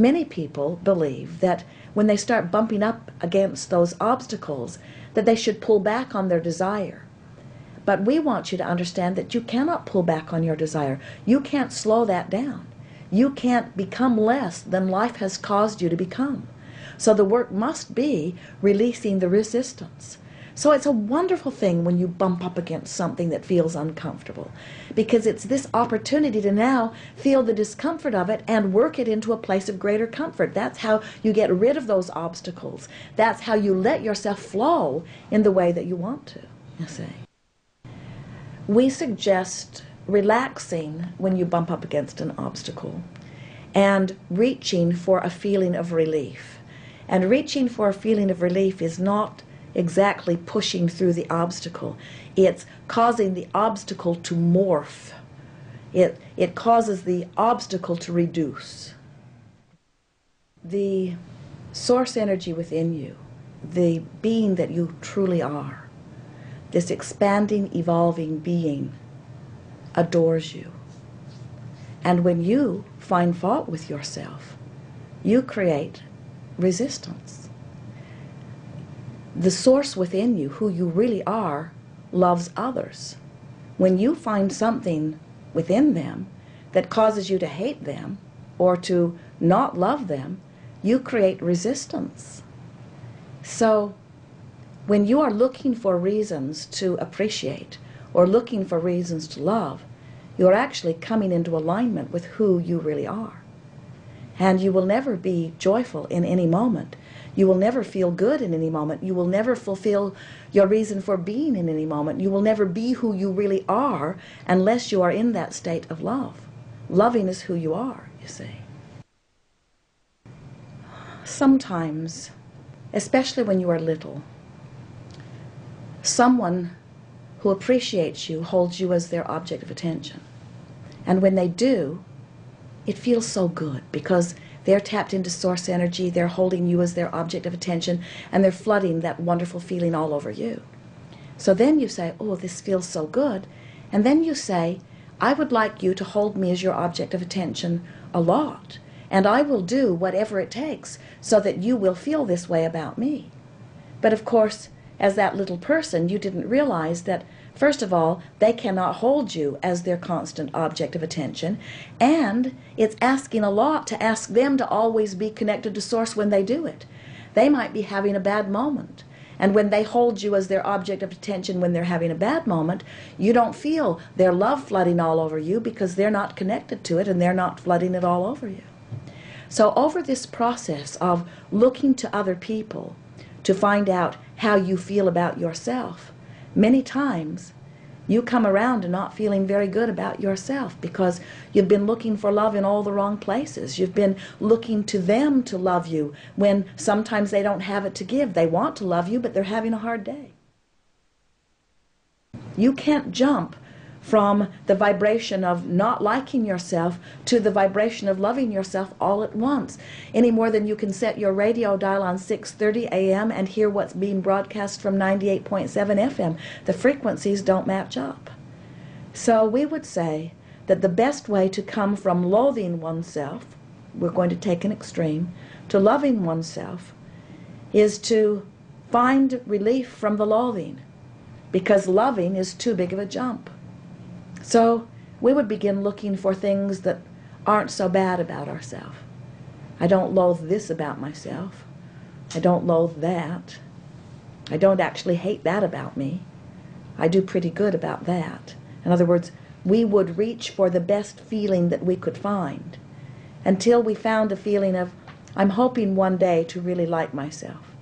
Many people believe that when they start bumping up against those obstacles, that they should pull back on their desire. But we want you to understand that you cannot pull back on your desire. You can't slow that down. You can't become less than life has caused you to become. So the work must be releasing the resistance. So it's a wonderful thing when you bump up against something that feels uncomfortable, because it's this opportunity to now feel the discomfort of it and work it into a place of greater comfort. That's how you get rid of those obstacles. That's how you let yourself flow in the way that you want to, you see. We suggest relaxing when you bump up against an obstacle and reaching for a feeling of relief. And reaching for a feeling of relief is not exactly pushing through the obstacle. It's causing the obstacle to morph. It causes the obstacle to reduce. The source energy within you, the being that you truly are, this expanding, evolving being, adores you. And when you find fault with yourself, you create resistance. The source within you, who you really are, loves others. When you find something within them that causes you to hate them or to not love them, you create resistance. So when you are looking for reasons to appreciate or looking for reasons to love, you're actually coming into alignment with who you really are. And you will never be joyful in any moment. You will never feel good in any moment. You will never fulfill your reason for being in any moment. You will never be who you really are unless you are in that state of love. Loving is who you are, you see. Sometimes, especially when you are little, someone who appreciates you holds you as their object of attention. And when they do, it feels so good because they're tapped into source energy, they're holding you as their object of attention, and they're flooding that wonderful feeling all over you. So then you say, oh, this feels so good. And then you say, I would like you to hold me as your object of attention a lot. And I will do whatever it takes so that you will feel this way about me. But of course, as that little person, you didn't realize that, first of all, they cannot hold you as their constant object of attention, and it's asking a lot to ask them to always be connected to Source when they do it. They might be having a bad moment, and when they hold you as their object of attention when they're having a bad moment, you don't feel their love flooding all over you because they're not connected to it and they're not flooding it all over you. So over this process of looking to other people to find out how you feel about yourself, many times you come around to not feeling very good about yourself because you've been looking for love in all the wrong places. You've been looking to them to love you when sometimes they don't have it to give. They want to love you, but they're having a hard day. You can't jump from the vibration of not liking yourself to the vibration of loving yourself all at once, any more than you can set your radio dial on 6:30 a.m. and hear what's being broadcast from 98.7 FM. The frequencies don't match up. So we would say that the best way to come from loathing oneself, we're going to take an extreme, to loving oneself, is to find relief from the loathing, because loving is too big of a jump. So we would begin looking for things that aren't so bad about ourselves. I don't loathe this about myself. I don't loathe that. I don't actually hate that about me. I do pretty good about that. In other words, we would reach for the best feeling that we could find until we found a feeling of, I'm hoping one day to really like myself.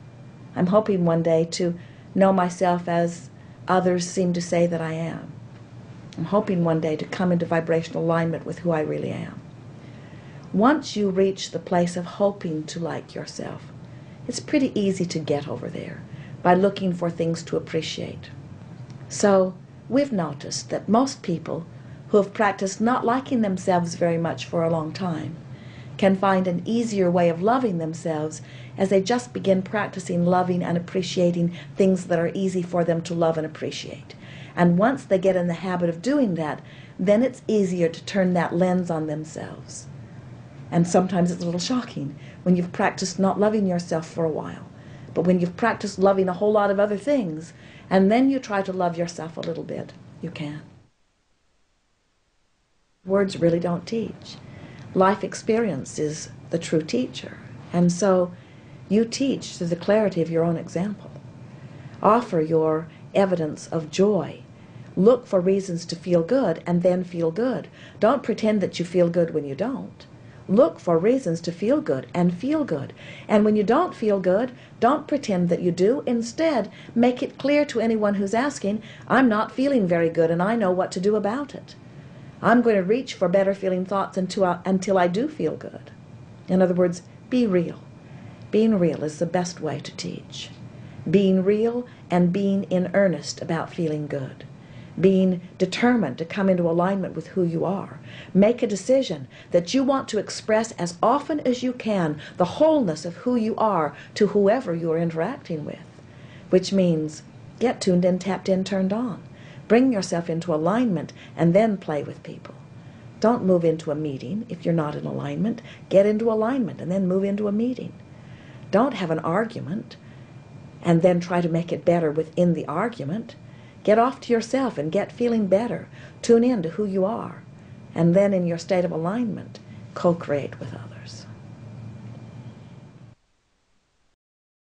I'm hoping one day to know myself as others seem to say that I am. I'm hoping one day to come into vibrational alignment with who I really am. Once you reach the place of hoping to like yourself, it's pretty easy to get over there by looking for things to appreciate. So we've noticed that most people who have practiced not liking themselves very much for a long time can find an easier way of loving themselves as they just begin practicing loving and appreciating things that are easy for them to love and appreciate. And once they get in the habit of doing that, then it's easier to turn that lens on themselves. And sometimes it's a little shocking when you've practiced not loving yourself for a while. But when you've practiced loving a whole lot of other things, and then you try to love yourself a little bit, you can. Words really don't teach. Life experience is the true teacher. And so you teach through the clarity of your own example. Offer your evidence of joy. Look for reasons to feel good and then feel good. Don't pretend that you feel good when you don't. Look for reasons to feel good and feel good. And when you don't feel good, don't pretend that you do. Instead, make it clear to anyone who's asking, I'm not feeling very good and I know what to do about it. I'm going to reach for better feeling thoughts until I do feel good. In other words, be real. Being real is the best way to teach. Being real and being in earnest about feeling good. Being determined to come into alignment with who you are. Make a decision that you want to express as often as you can the wholeness of who you are to whoever you are interacting with. Which means get tuned in, tapped in, turned on. Bring yourself into alignment and then play with people. Don't move into a meeting if you're not in alignment. Get into alignment and then move into a meeting. Don't have an argument and then try to make it better within the argument. Get off to yourself and get feeling better. Tune in to who you are. And then in your state of alignment, co-create with others.